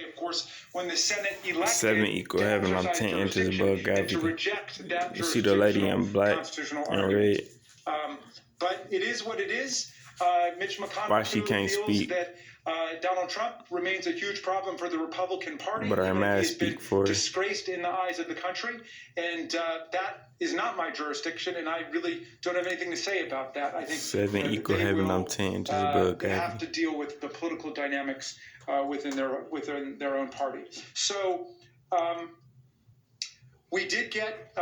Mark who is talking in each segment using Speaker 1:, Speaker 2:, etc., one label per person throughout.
Speaker 1: Of course, when the Senate elected
Speaker 2: 7 equal heaven, I'm 10 inches above gravity. You see the lady in black and red?
Speaker 1: But it is what it is. Mitch McConnell
Speaker 2: Why she can't speak?
Speaker 1: That Donald Trump remains a huge problem for the Republican Party.
Speaker 2: But I'm
Speaker 1: he's
Speaker 2: speak
Speaker 1: been
Speaker 2: for
Speaker 1: disgraced in the eyes of the country, and that is not my jurisdiction, and I really don't have anything to say about that. I think
Speaker 2: 7 equal heaven, I'm 10 inches above
Speaker 1: they have
Speaker 2: gravity.
Speaker 1: to deal with the political dynamics within their own party. So we did get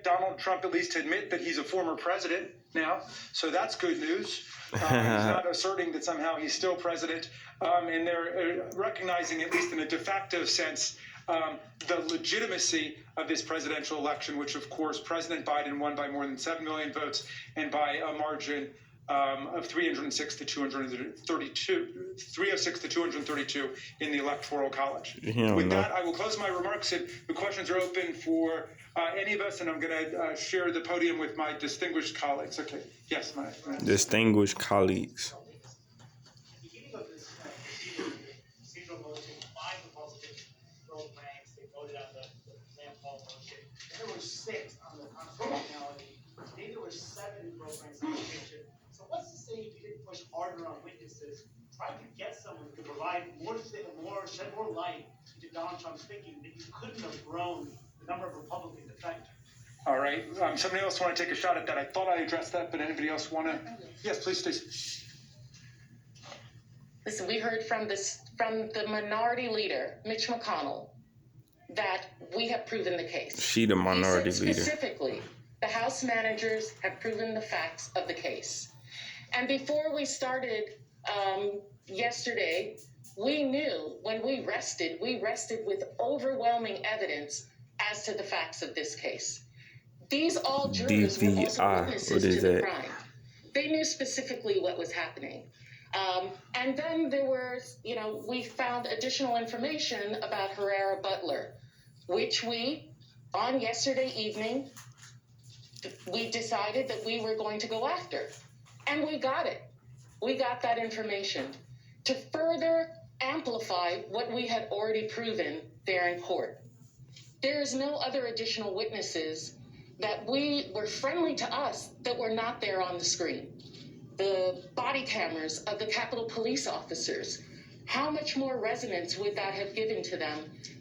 Speaker 1: Donald Trump at least to admit that he's a former president now, so that's good news. He's not asserting that somehow he's still president, and they're recognizing, at least in a de facto sense, the legitimacy of this presidential election, which of course President Biden won by more than 7 million votes and by a margin of 306 to 232 in the Electoral College. With that, I will close my remarks, and the questions are open for any of us, and I'm going to share the podium with my distinguished colleagues. Okay. Yes, my
Speaker 2: distinguished colleagues.
Speaker 3: There were 6 on the constitutionality. Today there were 7 programs on impeachment. So what's to say if you didn't push harder on witnesses, try to get someone who could provide shed more light into Donald Trump's thinking, that you couldn't have grown the number of Republican defectors?
Speaker 1: All right. Somebody else want to take a shot at that? I thought I addressed that, but anybody else want to? Yes, please, Stacey.
Speaker 4: Listen, we heard from the minority leader, Mitch McConnell, that we have proven the case.
Speaker 2: She the minority leader.
Speaker 4: Specifically, the House managers have proven the facts of the case. And before we started yesterday, we knew when we rested with overwhelming evidence as to the facts of this case. These all jurors were also witnesses to the crime. They knew specifically what was happening. And then there was, we found additional information about Herrera Butler, which we, on yesterday evening, we decided that we were going to go after. And we got it. We got that information to further amplify what we had already proven there in court. There is no other additional witnesses that were friendly to us that were not there on the screen. The body cameras of the Capitol Police officers, how much more resonance would that have given to them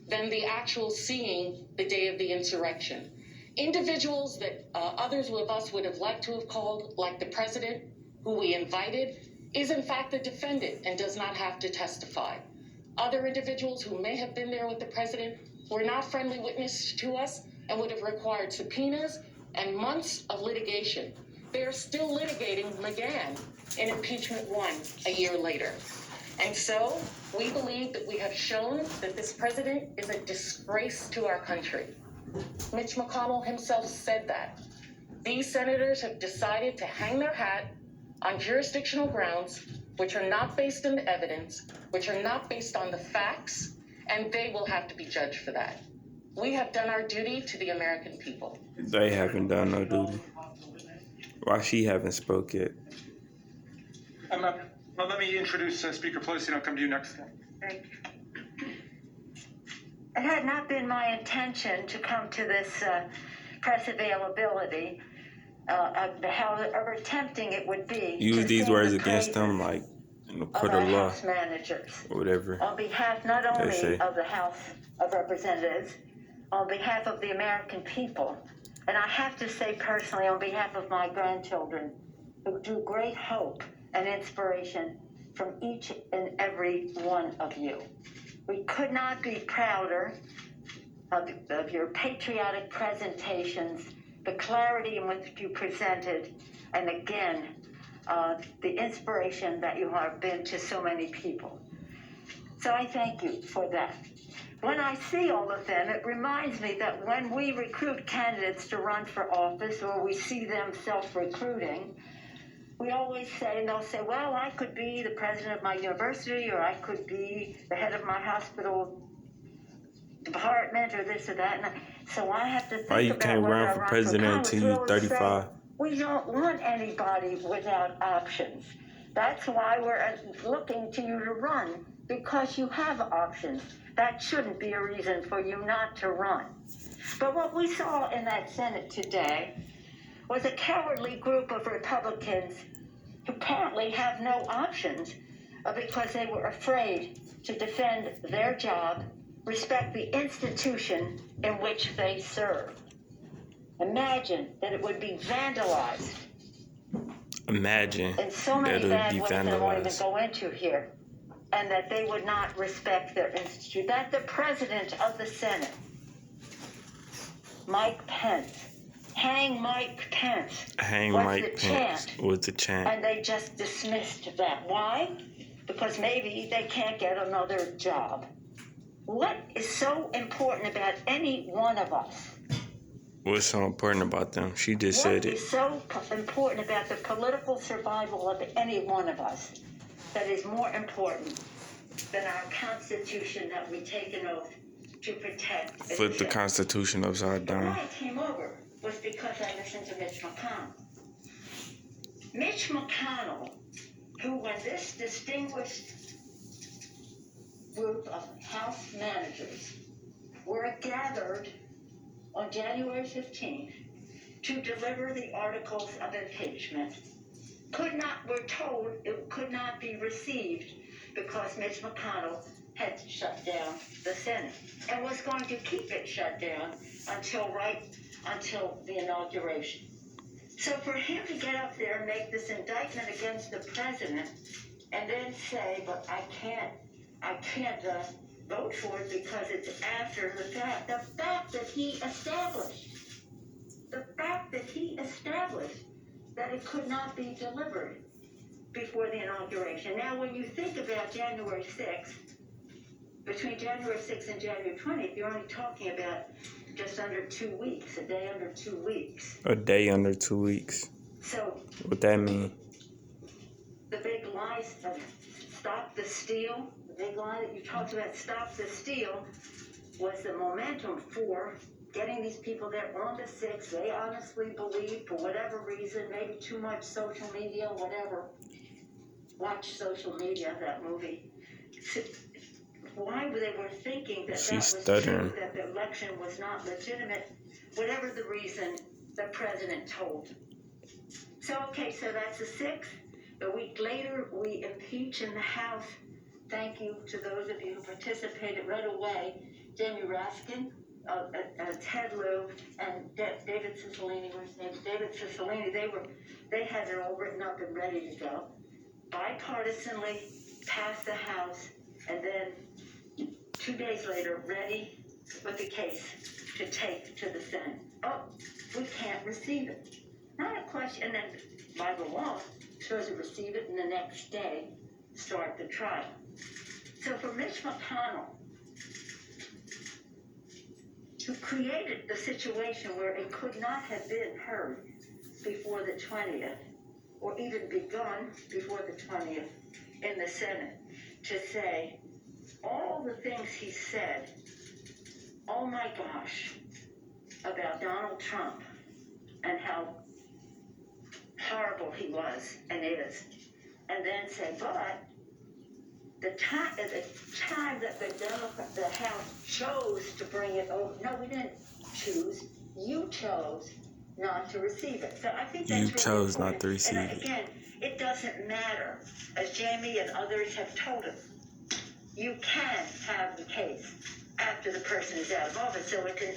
Speaker 4: than the actual seeing the day of the insurrection? Individuals that others of us would have liked to have called, like the president, who we invited, is in fact the defendant and does not have to testify. Other individuals who may have been there with the president were not friendly witnesses to us and would have required subpoenas and months of litigation. They are still litigating McGahn in Impeachment 1 a year later. And so we believe that we have shown that this president is a disgrace to our country. Mitch McConnell himself said that. These senators have decided to hang their hat on jurisdictional grounds which are not based on the evidence, which are not based on the facts, and they will have to be judged for that. We have done our duty to the American people.
Speaker 2: They haven't done no duty. Why she haven't spoke yet?
Speaker 1: Well, let me introduce Speaker Pelosi, and I'll come to you next.
Speaker 5: Thank you. It had not been my intention to come to this press availability. However tempting it would be.
Speaker 2: Use these words against them, like in the court of law,
Speaker 5: managers,
Speaker 2: or whatever.
Speaker 5: On behalf not only of the House of Representatives, on behalf of the American people, and I have to say personally, on behalf of my grandchildren, who drew great hope and inspiration from each and every one of you. We could not be prouder of your patriotic presentations, the clarity in which you presented, and again, the inspiration that you have been to so many people. So I thank you for that. When I see all of them, it reminds me that when we recruit candidates to run for office, or we see them self-recruiting, we always say, and they'll say, well, I could be the president of my university, or I could be the head of my hospital department, or this or that. And so I have to think
Speaker 2: why you
Speaker 5: about
Speaker 2: can't run for president until you're 35?
Speaker 5: We don't want anybody without options. That's why we're looking to you to run because you have options. That shouldn't be a reason for you not to run. But what we saw in that Senate today was a cowardly group of Republicans who apparently have no options because they were afraid to defend their job, respect the institution in which they serve. Imagine that it would be vandalized.
Speaker 2: Imagine
Speaker 5: in so many
Speaker 2: that it would
Speaker 5: bad
Speaker 2: be
Speaker 5: ways that I won't even
Speaker 2: vandalized.
Speaker 5: go into here, and that they would not respect their institute. That the president of the Senate, Mike Pence, hang Mike Pence,
Speaker 2: Hang
Speaker 5: was
Speaker 2: Mike
Speaker 5: the
Speaker 2: Pence
Speaker 5: chant,
Speaker 2: was the chant.
Speaker 5: and they just dismissed that. Why? Because maybe they can't get another job. What is so important about any one of us?
Speaker 2: What's so important about them? She just said
Speaker 5: What
Speaker 2: it.
Speaker 5: is so important about the political survival of any one of us that is more important than our Constitution that we take an oath to protect? and
Speaker 2: Flip the
Speaker 5: defend?
Speaker 2: Constitution upside
Speaker 5: Why
Speaker 2: down.
Speaker 5: I came over was because I listened to Mitch McConnell. Mitch McConnell, who when this distinguished group of House managers were gathered on January 15th to deliver the articles of impeachment, we're told it could not be received because Mitch McConnell had shut down the Senate and was going to keep it shut down until the inauguration. So for him to get up there and make this indictment against the president and then say, but I can't vote for it because it's after the fact. The fact that he established that it could not be delivered before the inauguration. Now, when you think about January 6th, between January 6th and January 20th, you're only talking about just under 2 weeks, a day under 2 weeks.
Speaker 2: A day under 2 weeks.
Speaker 5: So,
Speaker 2: What that mean?
Speaker 5: the big lies of stop the steal, the big lie that you talked about, stop the steal, was the momentum for getting these people there on the 6th. They honestly believe, for whatever reason, maybe too much social media, whatever. Watch Social Media, that movie. Why they were thinking that that was
Speaker 2: stuttering.
Speaker 5: true, that the election was not legitimate, whatever the reason the president told. So that's the 6th. A week later, we impeach in the House. Thank you to those of you who participated right away. Jamie Raskin, Ted Lieu, and David Cicilline. What's his name? David Cicilline. They had it all written up and ready to go. Bipartisanly passed the House, and then 2 days later, ready with the case to take to the Senate. Oh, we can't receive it. Not a question. And then by the law, supposed to receive it, and the next day start the trial. So for Mitch McConnell, who created the situation where it could not have been heard before the 20th, or even begun before the 20th in the Senate, to say all the things he said, oh my gosh, about Donald Trump and how horrible he was and is, and then say, but the time that the House chose to bring it over. No, we didn't choose. You chose not to receive it. So I think that's
Speaker 2: You
Speaker 5: really
Speaker 2: chose
Speaker 5: important.
Speaker 2: not to receive
Speaker 5: and
Speaker 2: it.
Speaker 5: Again, it doesn't matter, as Jamie and others have told us. You can have the case after the person is out of office. So it's an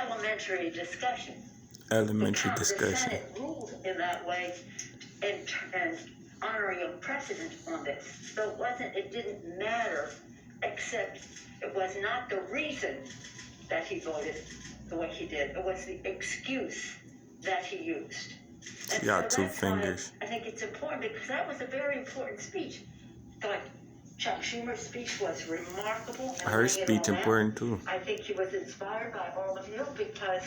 Speaker 5: elementary discussion.
Speaker 2: Elementary
Speaker 5: The
Speaker 2: discussion.
Speaker 5: Senate ruled in that way and honoring a precedent on this. So it didn't matter, except it was not the reason that he voted the way he did. It was the excuse that he used. And
Speaker 2: She got
Speaker 5: so
Speaker 2: two
Speaker 5: that's why
Speaker 2: fingers.
Speaker 5: I think it's important, because that was a very important speech. But Chuck Schumer's speech was remarkable.
Speaker 2: Her speech important too.
Speaker 5: I think he was inspired by all of you, because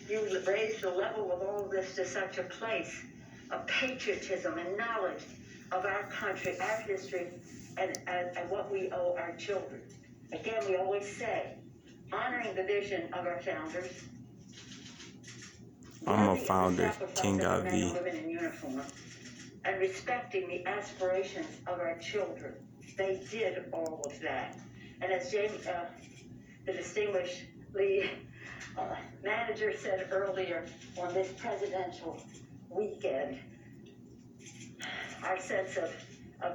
Speaker 5: you raised the level of all of this to such a place of patriotism and knowledge of our country, our history, and what we owe our children. Again, we always say, honoring the vision of our founders.
Speaker 2: I'm a founder, King of
Speaker 5: men and women in uniform, and respecting the aspirations of our children. they did all of that. And as James, the distinguished lead manager said earlier on this presidential weekend, our sense of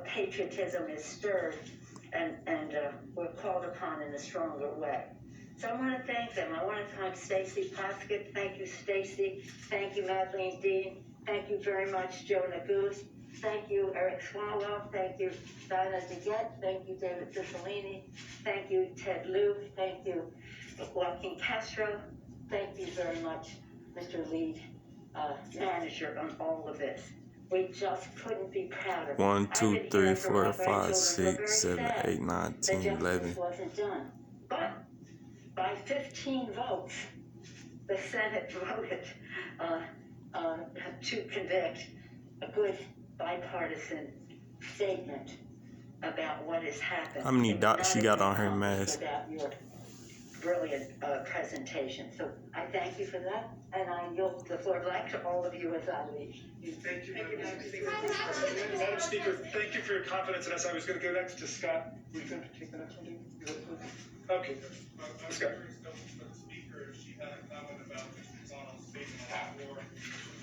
Speaker 5: patriotism is stirred and we're called upon in a stronger way. So I want to thank them. I want to thank Stacy Poskett. Thank you, Stacy. Thank you, Madeleine Dean. Thank you very much, Joe Naguse. Thank you, Eric Swallow. Thank you, Dinah DeGette. Thank you, David Ciccolini. Thank you, Ted Lieu. Thank you, Joaquin Castro. Thank you very much, Mr. Lead Manager, on all of this. We just couldn't be prouder.
Speaker 2: 1, 2, 3, 4, 5, 6, 7, 8, 9, 10, 11.
Speaker 5: Wasn't done. But by 15 votes, the Senate voted to convict. A good bipartisan statement about what has happened.
Speaker 2: How many dots she got on her mask?
Speaker 5: About your brilliant presentation. So I thank you for that, and I yield the floor back to all of you as I leave.
Speaker 1: Thank you, Madam Speaker. Thank you for your confidence in us. I was going to go next to Scott. Were you going to take the next one, David? Okay. Scott.
Speaker 6: Speaker, she had a comment about Mr. McConnell's statement on the floor.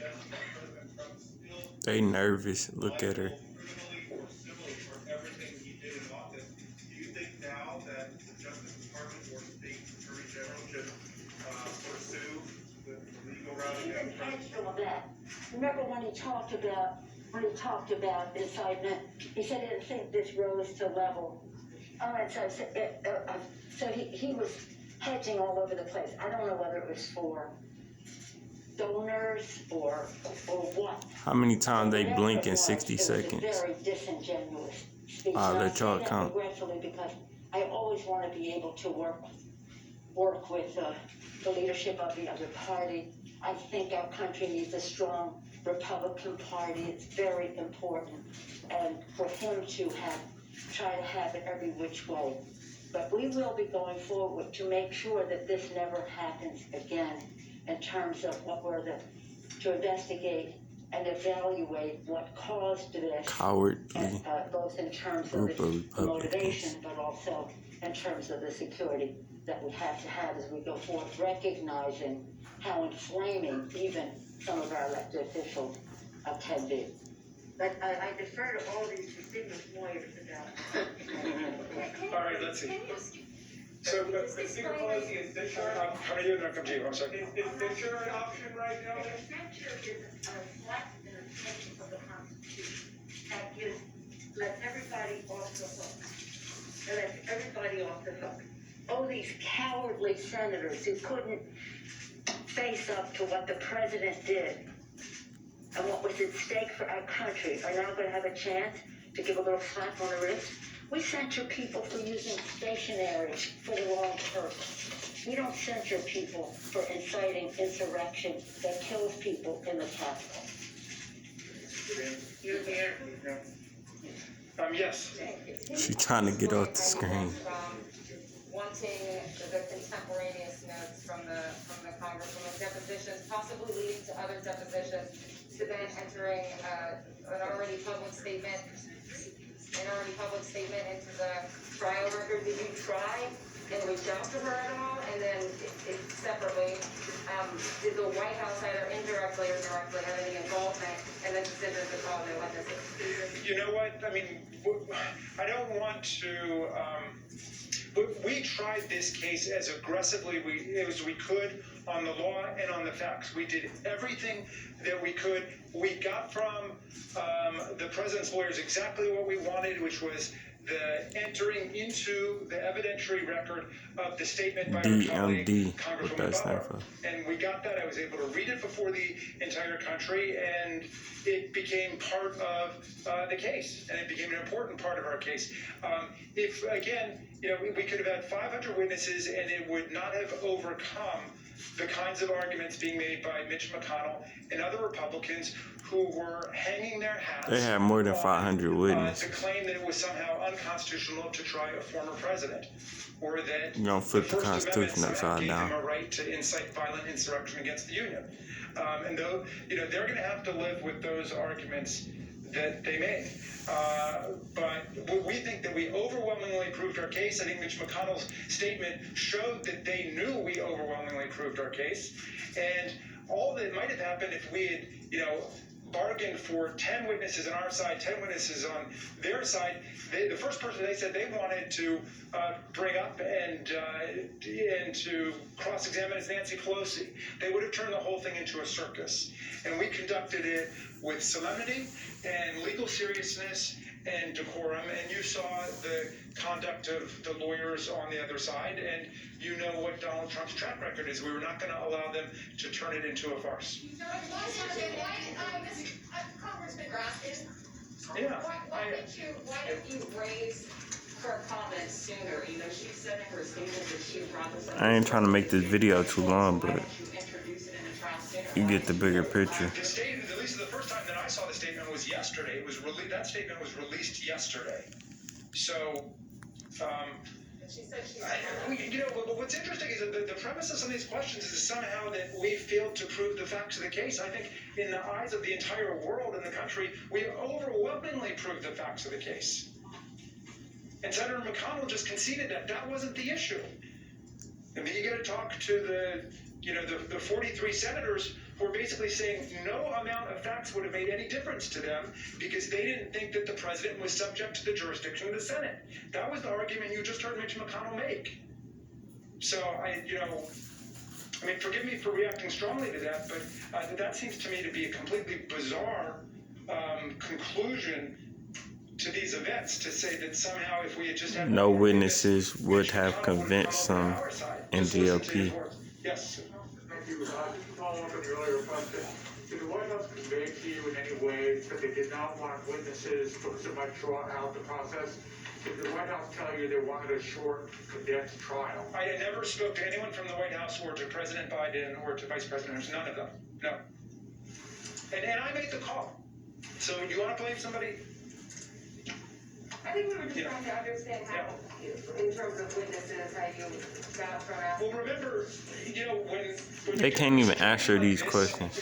Speaker 6: President Trump still
Speaker 2: They nervous. Look at her.
Speaker 6: criminally or civilly for everything he did in office. Do you think now that the Justice Department or State Attorney General should pursue the legal route
Speaker 5: He
Speaker 6: against
Speaker 5: didn't
Speaker 6: Trump?
Speaker 5: hedge all that. Remember when he talked about incitement, he said he didn't think this rose to level. All right, so he was hedging all over the place. I don't know whether it was for donors or what.
Speaker 2: How many times they blink in 60
Speaker 5: It was
Speaker 2: seconds?
Speaker 5: a very disingenuous speech.
Speaker 2: I'll
Speaker 5: And I
Speaker 2: let y'all
Speaker 5: say that
Speaker 2: count.
Speaker 5: regretfully because I always want to be able to work with the leadership of the other party. I think our country needs a strong Republican Party. It's very important, and for him to try to have it every which way. But we will be going forward to make sure that this never happens again in terms of to investigate and evaluate what caused this.
Speaker 2: Cowardly
Speaker 5: Both in terms of
Speaker 2: group of
Speaker 5: the
Speaker 2: Republicans.
Speaker 5: motivation, but also in terms of the security that we have to have as we go forward, recognizing how inflaming even some of our elected officials can be. But I defer to all these distinguished lawyers about.
Speaker 1: All right, let's see. So, Speaker Pelosi, is Fisher? How are you? And I'll come to you. I'm sorry.
Speaker 6: Is Fisher an option right now?
Speaker 5: Censure is a select interpretation of the Constitution that lets everybody off the hook. That lets everybody off the hook. Oh, these cowardly senators who couldn't face up to what the president did and what was at stake for our country are now going to have a chance to give a little slap on the wrist. We censure people for using stationery for the wrong purpose. We don't censure people for inciting insurrection that kills people in the Capitol. You're here.
Speaker 1: Yes.
Speaker 2: She trying to get off the screen.
Speaker 7: Wanting the contemporaneous notes from the Congresswoman's depositions, possibly leading to other depositions, to then entering an already public statement into the trial record. Did you try and reach out to her at all? And then separately, did the White House either indirectly or directly have any involvement in the decision to call the witnesses?
Speaker 1: You know what? I mean, I don't want to. We tried this case as aggressively as we could on the law and on the facts. We did everything that we could. We got from the president's lawyers exactly what we wanted, which was the entering into the evidentiary record of the statement by our colleague, Congresswoman Bauer. And we got that. I was able to read it before the entire country, and it became part of the case, and it became an important part of our case. If, again, we could have had 500 witnesses, and it would not have overcome the kinds of arguments being made by Mitch McConnell and other Republicans who were hanging their hats.
Speaker 2: They had more than 500 witnesses.
Speaker 1: To claim that it was somehow unconstitutional to try a former president, or that
Speaker 2: You're gonna flip the Constitution upside down.
Speaker 1: gave him a right to incite violent insurrection against the Union. And though they're going to have to live with those arguments that they made. But we think that we overwhelmingly proved our case. I think Mitch McConnell's statement showed that they knew we overwhelmingly proved our case. And all that might have happened if we had, bargained for 10 witnesses on our side, 10 witnesses on their side. The first person they said they wanted to bring up and to cross-examine is Nancy Pelosi. They would have turned the whole thing into a circus. And we conducted it with solemnity and legal seriousness and decorum. And you saw the conduct of the lawyers on the other side, and you know what Donald Trump's track record is. We were not going to allow them to turn it into a farce.
Speaker 7: Congressman Grassley,
Speaker 1: Yeah.
Speaker 7: why didn't you raise her comments sooner? She said in her statement that she brought this up.
Speaker 2: I ain't trying to make this video too long, but you get the bigger picture.
Speaker 1: The statement, at least the first time that I saw the statement was yesterday. It was that statement was released yesterday. So,
Speaker 7: She said she
Speaker 1: but what's interesting is that the premise of some of these questions is somehow that we failed to prove the facts of the case. I think in the eyes of the entire world and the country, we overwhelmingly proved the facts of the case. And Senator McConnell just conceded that that wasn't the issue. And then you got to talk to the 43 senators who are basically saying no amount of facts would have made any difference to them because they didn't think that the president was subject to the jurisdiction of the Senate. That was the argument you just heard Mitch McConnell make. So forgive me for reacting strongly to that, but that seems to me to be a completely bizarre conclusion to these events, to say that somehow if we had just had
Speaker 2: no witnesses would have convinced some in GOP.
Speaker 1: Yes.
Speaker 6: Thank you. Just to follow up on the earlier question, did the White House convey to you in any way that they did not want witnesses because it might draw out the process? Did the White House tell you they wanted a short, condensed trial?
Speaker 1: I never spoke to anyone from the White House or to President Biden or to Vice President Harris. None of them. No. And I made the call. So you want to blame somebody?
Speaker 7: I think we were just trying to understand how, in terms of witnesses, how you got from out.
Speaker 1: Well, remember, when
Speaker 2: They can't even answer these questions.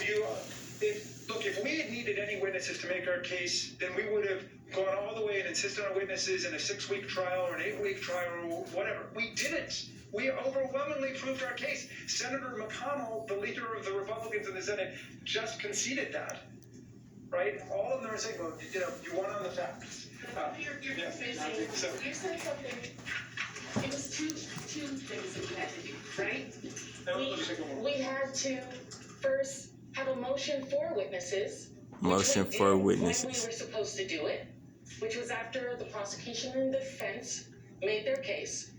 Speaker 1: If we had needed any witnesses to make our case, then we would have gone all the way and insisted on witnesses in a 6-week trial or an 8-week trial or whatever. We didn't. We overwhelmingly proved our case. Senator McConnell, the leader of the Republicans in the Senate, just conceded that. Right? All of them are saying, well, you want on the facts.
Speaker 4: You're saying something. It was two things that we had to do, right? We had to first have a motion for witnesses.
Speaker 2: Motion for witnesses.
Speaker 4: When we were supposed to do it, which was after the prosecution and the defense made their case.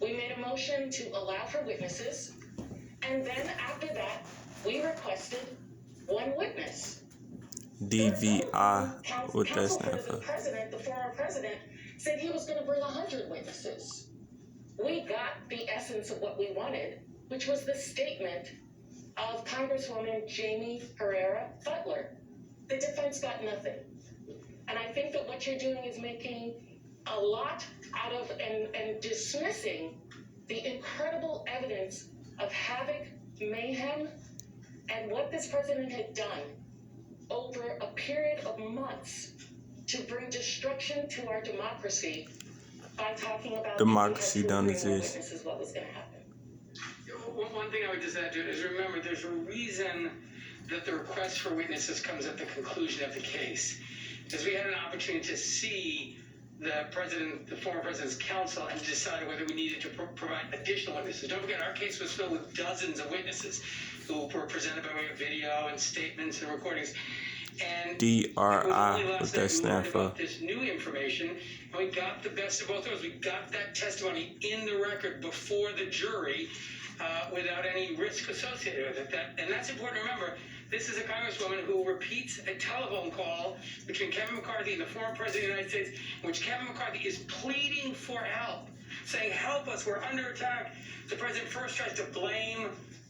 Speaker 4: We made a motion to allow for witnesses, and then after that, we requested one witness.
Speaker 2: DVI, what that stand for?
Speaker 4: The former president, said he was going to bring 100 witnesses. We got the essence of what we wanted, which was the statement of Congresswoman Jamie Herrera Butler. The defense got nothing. And I think that what you're doing is making a lot out of and dismissing the incredible evidence of havoc, mayhem, and what this president had done over a period of months to bring destruction to our democracy by talking about
Speaker 2: democracy done exist.
Speaker 4: This is what was going to happen.
Speaker 8: One thing I would just add to it is remember there's a reason that the request for witnesses comes at the conclusion of the case. Because we had an opportunity to see the former president's counsel and decide whether we needed to provide additional witnesses. Don't forget, our case was filled with dozens of witnesses who were presented by way of video and statements and recordings. And
Speaker 2: DRI, what that stand for?
Speaker 8: This new information, and we got the best of both worlds. We got that testimony in the record before the jury without any risk associated with it. And that's important to remember. This is a congresswoman who repeats a telephone call between Kevin McCarthy and the former president of the United States, in which Kevin McCarthy is pleading for help, saying, help us, we're under attack. The president first tries to blame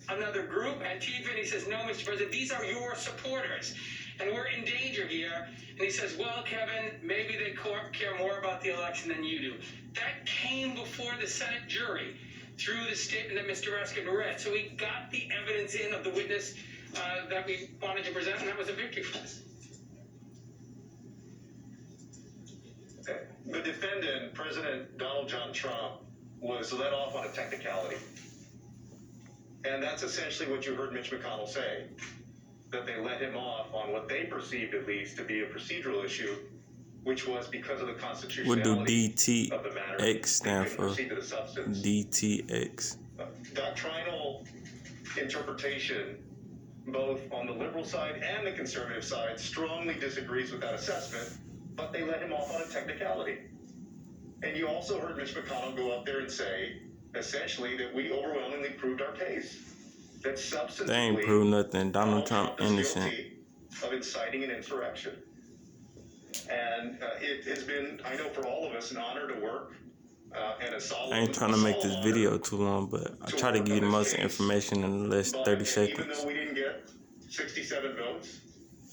Speaker 8: another group, Antifa, and he says, no, Mr. President, these are your supporters, and we're in danger here. And he says, well, Kevin, maybe they care more about the election than you do. That came before the Senate jury through the statement that Mr. Raskin read. So we got the evidence in of the witness that we wanted to present, and that was a victory for us.
Speaker 9: The defendant, President Donald John Trump, was let off on a technicality. And that's essentially what you heard Mitch McConnell say, that they let him off on what they perceived at least to be a procedural issue, which was because of the constitutionality of the matter.
Speaker 2: What do DTX stand for? DTX.
Speaker 9: Doctrinal interpretation, both on the liberal side and the conservative side, strongly disagrees with that assessment, but they let him off on a technicality. And you also heard Mitch McConnell go up there and say, essentially, that we overwhelmingly proved our case. That substantively,
Speaker 2: they ain't proved nothing. Donald Trump innocent
Speaker 9: of inciting an insurrection. And it has been, I know for all of us, an honor to work and a solemn.
Speaker 2: I ain't trying to make this video too long, but I try to give you the most information in the last 30 seconds.
Speaker 9: Even though we didn't get 67 votes,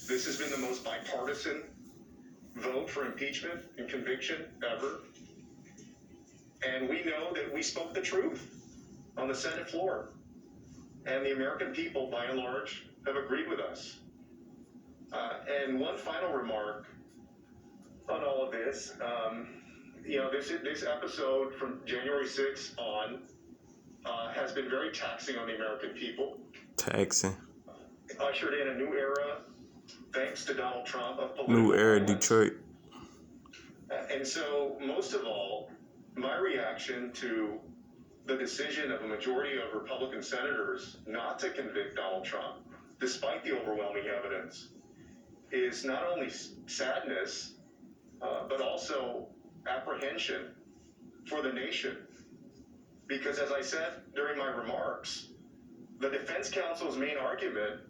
Speaker 9: this has been the most bipartisan vote for impeachment and conviction ever. And we know that we spoke the truth on the Senate floor. And the American people, by and large, have agreed with us. And one final remark on all of this. This episode from January 6th on has been very taxing on the American people.
Speaker 2: Taxing.
Speaker 9: Ushered in a new era, thanks to Donald Trump. Of
Speaker 2: new era, Detroit.
Speaker 9: And so, most of all, my reaction to the decision of a majority of Republican senators not to convict Donald Trump, despite the overwhelming evidence, is not only sadness, but also apprehension for the nation. Because as I said during my remarks, the defense counsel's main argument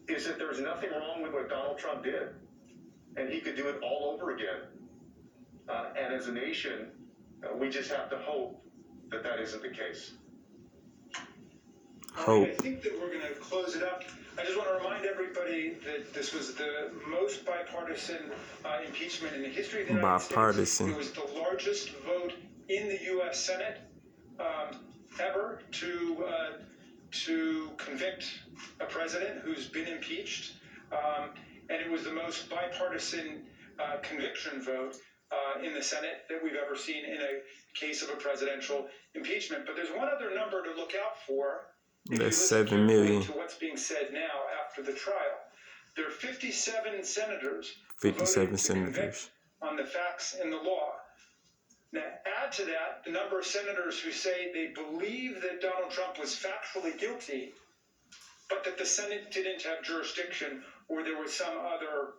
Speaker 9: is that there's nothing wrong with what Donald Trump did, and he could do it all over again. And as a nation, we just have to hope that that isn't the case.
Speaker 2: Hope.
Speaker 1: I think that we're going to close it up. I just want to remind everybody that this was the most bipartisan impeachment in the history of the United States. It was the largest vote in the U.S. Senate ever to convict a president who's been impeached. And it was the most bipartisan conviction vote in the Senate that we've ever seen in a case of a presidential impeachment. But there's one other number to look out for.
Speaker 2: That's 7 million.
Speaker 1: To what's being said now after the trial, there are 57 senators.
Speaker 2: 57 senators
Speaker 1: on the facts and the law. Now, add to that the number of senators who say they believe that Donald Trump was factually guilty, but that the Senate didn't have jurisdiction or there was some other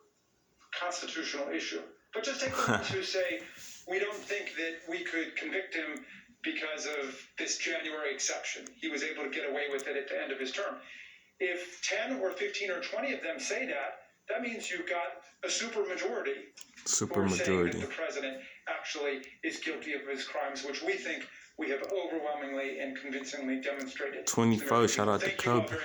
Speaker 1: constitutional issue. But just take the ones who say, we don't think that we could convict him because of this January exception. He was able to get away with it at the end of his term. If 10 or 15 or 20 of them say that, that means you've got a supermajority. Saying that the president actually is guilty of his crimes, which we think we have overwhelmingly and convincingly demonstrated.
Speaker 2: 24, shout out to Kobe.
Speaker 1: Thank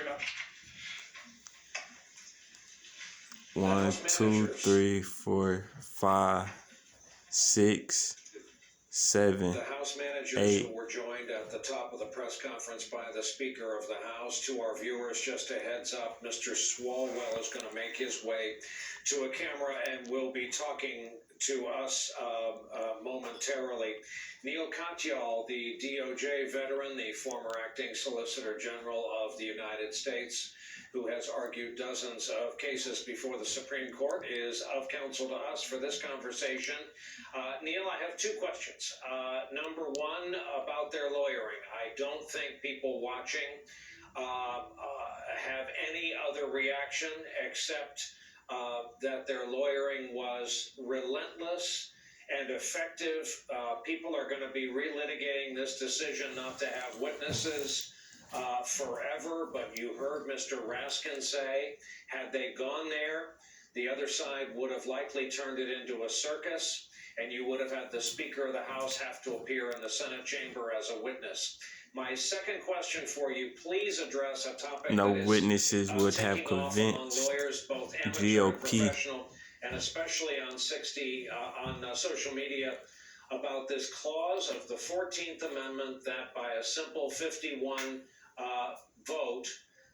Speaker 1: you all very much.
Speaker 2: 1, 2, 3, 4, 5, 6, 7,
Speaker 10: The House managers
Speaker 2: 8.
Speaker 10: who were joined at the top of the press conference by the Speaker of the House. To our viewers, just a heads up, Mr. Swalwell is going to make his way to a camera and will be talking to us momentarily. Neil Katyal, the DOJ veteran, the former acting Solicitor General of the United States, who has argued dozens of cases before the Supreme Court, is of counsel to us for this conversation. Neil, I have two questions. Number one, about their lawyering. I don't think people watching have any other reaction except that their lawyering was relentless and effective. People are going to be relitigating this decision not to have witnesses forever, but you heard Mr. Raskin say, had they gone there, the other side would have likely turned it into a circus, and you would have had the Speaker of the House have to appear in the Senate chamber as a witness. My second question for you, please address a topic
Speaker 2: no
Speaker 10: that is,
Speaker 2: witnesses would have convinced
Speaker 10: lawyers, both amateur
Speaker 2: GOP
Speaker 10: and professional, and especially on social media, about this clause of the 14th Amendment that by a simple 51 vote,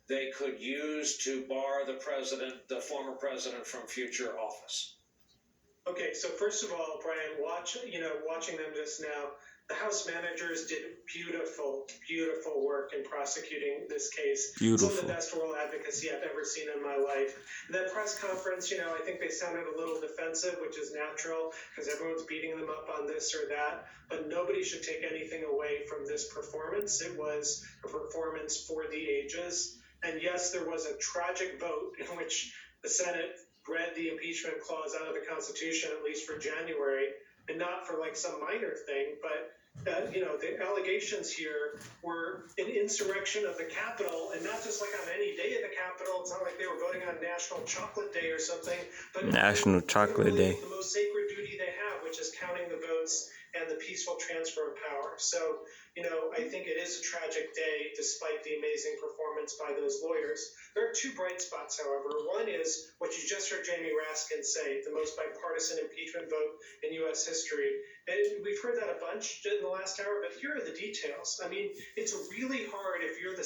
Speaker 10: they could use to bar the former president from future office.
Speaker 11: Okay, so first of all, Brian, watching them just now, the House managers did beautiful work in prosecuting this case. Some of the best oral advocacy I've ever seen in my life. That press conference, I think they sounded a little defensive, which is natural because everyone's beating them up on this or that. But nobody should take anything away from this performance. It was a performance for the ages. And yes, there was a tragic vote in which the Senate read the impeachment clause out of the Constitution, at least for January, and not for like some minor thing, but the allegations here were an insurrection of the Capitol, and not just like on any day of the Capitol. It's not like they were voting on National Chocolate Day or something, but
Speaker 2: National Chocolate Day.
Speaker 11: The most sacred duty they have, which is counting the votes and the peaceful transfer of power. So, I think it is a tragic day, despite the amazing performance by those lawyers. There are two bright spots, however. One is what you just heard Jamie Raskin say, the most bipartisan impeachment vote in U.S. history. And we've heard that a bunch in the last hour, but here are the details. I mean, it's really hard if you're the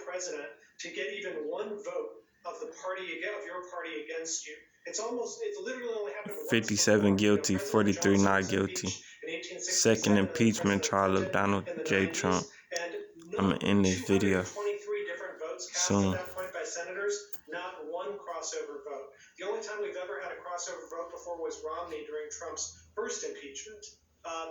Speaker 11: president, to get even one vote of your party against you. It literally only happened once.
Speaker 2: 57 guilty, 43 not guilty. Second impeachment trial of Donald J. Trump. I'm going to end this video
Speaker 11: 23 different votes cast
Speaker 2: soon.
Speaker 11: at that point by senators, not one crossover vote. The only time we've ever had a crossover vote before was Romney during Trump's first impeachment.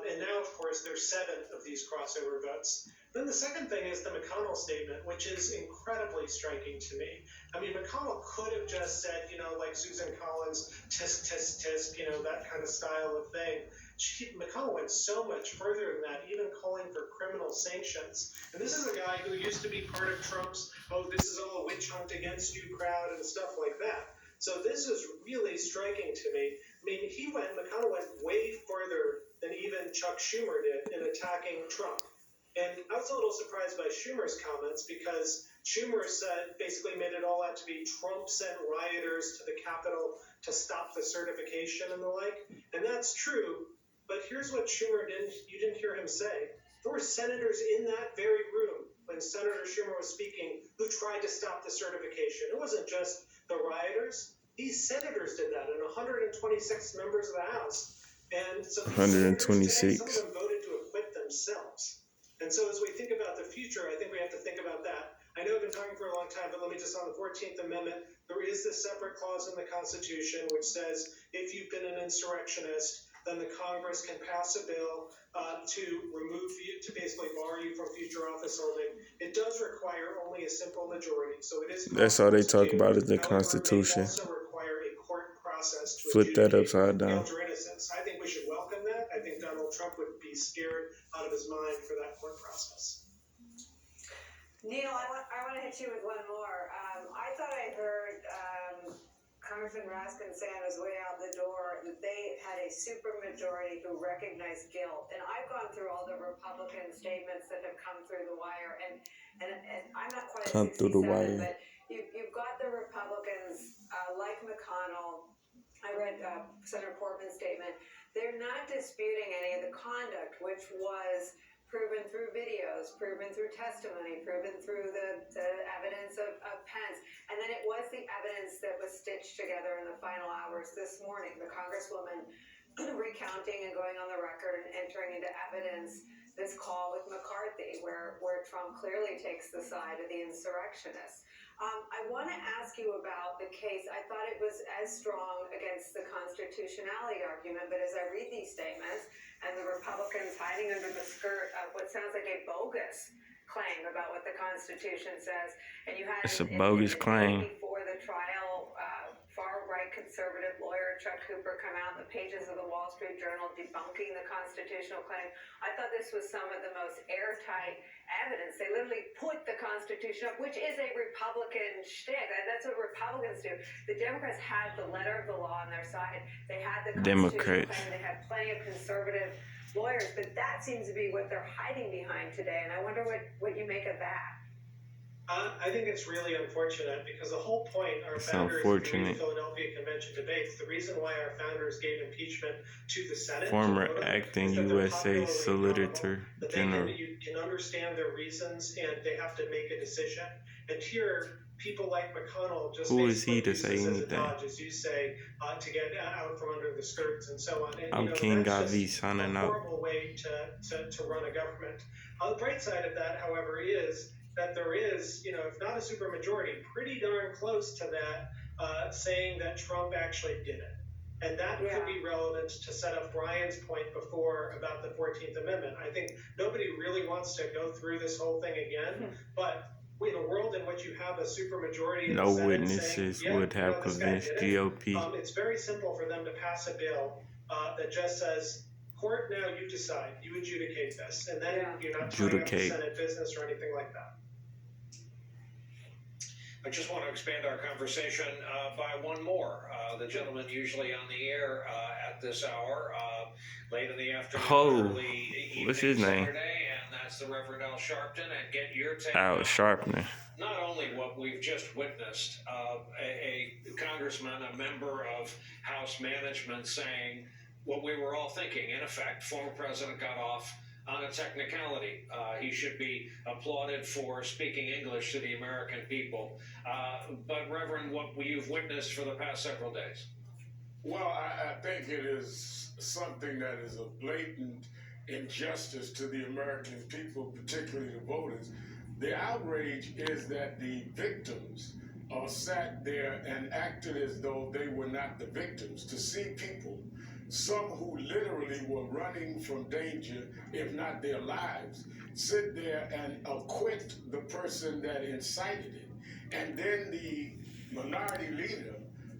Speaker 11: And now, of course, there's 7 of these crossover votes. Then the second thing is the McConnell statement, which is incredibly striking to me. I mean, McConnell could have just said, like Susan Collins, tisk, tisk, tisk, that kind of style of thing. McConnell went so much further than that, even calling for criminal sanctions. And this is a guy who used to be part of Trump's, this is all a witch hunt against you crowd and stuff like that. So this is really striking to me. I mean, McConnell went way further than even Chuck Schumer did in attacking Trump. And I was a little surprised by Schumer's comments because Schumer basically made it all out to be Trump sent rioters to the Capitol to stop the certification and the like. And that's true. But here's what you didn't hear him say. There were senators in that very room when Senator Schumer was speaking who tried to stop the certification. It wasn't just the rioters. These senators did that, and 126 members of the House. And so
Speaker 2: 126.
Speaker 11: Some of them voted to acquit themselves. And so as we think about the future, I think we have to think about that. I know I've been talking for a long time, but let me just, on the 14th Amendment, there is this separate clause in the Constitution which says if you've been an insurrectionist, then the Congress can pass a bill to basically bar you from future office holding. It does require only a simple majority, so it is.
Speaker 2: That's all they talk about is the Constitution.
Speaker 11: It also require a court process to
Speaker 2: flip that upside down.
Speaker 11: Guilt or innocence. I think we should welcome that. I think Donald Trump would be scared out of his mind for that court process.
Speaker 12: Neil, I want to hit you with one more. I thought I heard Congressman Raskin say on his way out the door that they had a supermajority who recognized guilt. And I've gone through all the Republican statements that have come through the wire, and I'm not quite
Speaker 2: come through the wire.
Speaker 12: But you've got the Republicans like McConnell. I read Senator Portman's statement. They're not disputing any of the conduct, which was proven through videos, proven through testimony, proven through the evidence of Pence. And then it was the evidence that was stitched together in the final hours this morning. The Congresswoman recounting and going on the record and entering into evidence this call with McCarthy, where Trump clearly takes the side of the insurrectionists. I want to ask you about the case. I thought it was as strong against the constitutionality argument, but as I read these statements and the Republicans hiding under the skirt of what sounds like a bogus claim about what the Constitution says, and you had
Speaker 2: it's a bogus claim.
Speaker 12: Before the trial, far-right conservative lawyer Chuck Cooper come out in the pages of the Wall Street Journal debunking the constitutional claim. I thought this was some of the most airtight evidence. They literally put the Constitution up, which is a Republican shtick. That's what Republicans do. The Democrats had the letter of the law on their side. They had the Constitution claim. They had plenty of conservative lawyers, but that seems to be what they're hiding behind today. And I wonder what you make of that.
Speaker 11: I think it's really unfortunate because the whole point our founders in the Philadelphia Convention debates, the reason why our founders gave impeachment to the Senate,
Speaker 2: former acting USA Solicitor General,
Speaker 11: you can understand their reasons and they have to make a decision. And here, people like McConnell just
Speaker 2: Who is he
Speaker 11: basically
Speaker 2: to
Speaker 11: use
Speaker 2: say
Speaker 11: this as a
Speaker 2: anything?
Speaker 11: dodge, as you say, to get out from under the skirts and so on. And,
Speaker 2: I'm
Speaker 11: you know,
Speaker 2: King
Speaker 11: that's
Speaker 2: V
Speaker 11: just
Speaker 2: signing
Speaker 11: a
Speaker 2: out.
Speaker 11: horrible way to run a government. The bright side of that, however, is that there is, you know, if not a supermajority, pretty darn close to that, saying that Trump actually did it. And that could be relevant to set up Brian's point before about the 14th Amendment. I think nobody really wants to go through this whole thing again, but in a world in which you have a supermajority in the
Speaker 2: No
Speaker 11: Senate
Speaker 2: witnesses
Speaker 11: saying,
Speaker 2: would have
Speaker 11: this guy
Speaker 2: convinced
Speaker 11: did it,
Speaker 2: GOP.
Speaker 11: it's very simple for them to pass a bill that just says, court, now you decide, you adjudicate this, and then you're not tying up the Senate business or anything like that.
Speaker 10: I just want to expand our conversation by one more. The gentleman usually on the air at this hour, late in the afternoon, early evening,
Speaker 2: what's his name?
Speaker 10: Saturday, and that's the Reverend Al Sharpton. And get your take
Speaker 2: Al
Speaker 10: on
Speaker 2: Sharpton.
Speaker 10: not only what we've just witnessed, a congressman, a member of House management saying what we were all thinking. In effect, former president got off on a technicality. He should be applauded for speaking English to the American people. But Reverend, what you've witnessed for the past several days?
Speaker 13: Well, I think it is something that is a blatant injustice to the American people, particularly the voters. The outrage is that the victims sat there and acted as though they were not the victims. To see people, some who literally were running from danger, if not their lives, sit there and acquit the person that incited it. And then the minority leader,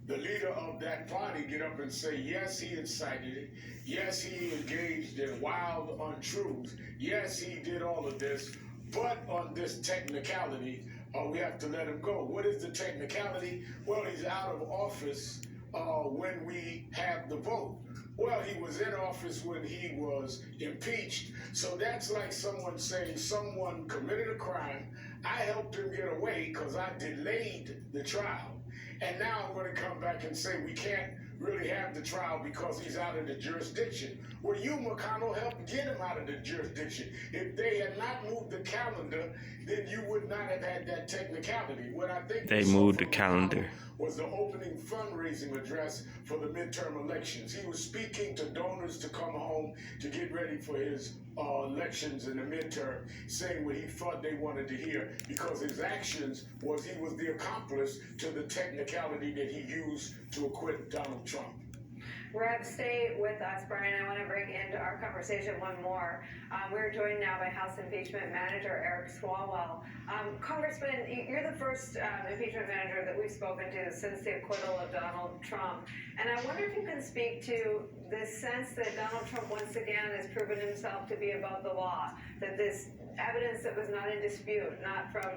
Speaker 13: the leader of that party, get up and say, yes, he incited it. Yes, he engaged in wild untruths. Yes, he did all of this. But on this technicality, we have to let him go. What is the technicality? Well, he's out of office when we have the vote. Well, he was in office when he was impeached. So that's like someone saying someone committed a crime. I helped him get away because I delayed the trial. And now I'm going to come back and say we can't really have the trial because he's out of the jurisdiction. Well, you, McConnell, helped get him out of the jurisdiction. If they had not moved the calendar, then you would not have had that technicality. What I think
Speaker 2: they moved the calendar
Speaker 13: was the opening fundraising address for the midterm elections. He was speaking to donors to come home to get ready for his elections in the midterm, saying what he thought they wanted to hear, because his actions was he was the accomplice to the technicality that he used to acquit Donald Trump.
Speaker 12: Rev, stay with us, Brian. I want to bring into our conversation one more. We're joined now by House Impeachment Manager Eric Swalwell. Congressman, you're the first impeachment manager that we've spoken to since the acquittal of Donald Trump. And I wonder if you can speak to this sense that Donald Trump once again has proven himself to be above the law, that this evidence that was not in dispute, not from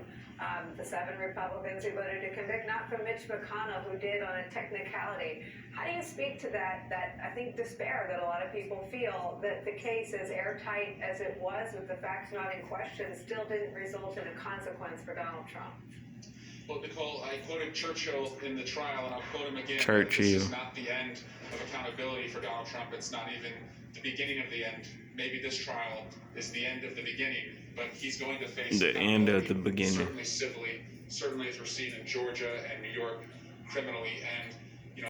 Speaker 12: the 7 Republicans who voted to convict, not from Mitch McConnell, who did on a technicality. How do you speak to that I think, despair that a lot of people feel that the case, as airtight as it was with the facts not in question, still didn't result in a consequence for Donald Trump?
Speaker 14: Well, Nicole, I quoted Churchill in the trial, and I'll quote him again.
Speaker 2: Churchill.
Speaker 14: This is not the end of accountability for Donald Trump. It's not even the beginning of the end. Maybe this trial is the end of the beginning, but he's going to face
Speaker 2: the end of the beginning.
Speaker 14: Certainly civilly, certainly as we're seeing in Georgia and New York criminally, and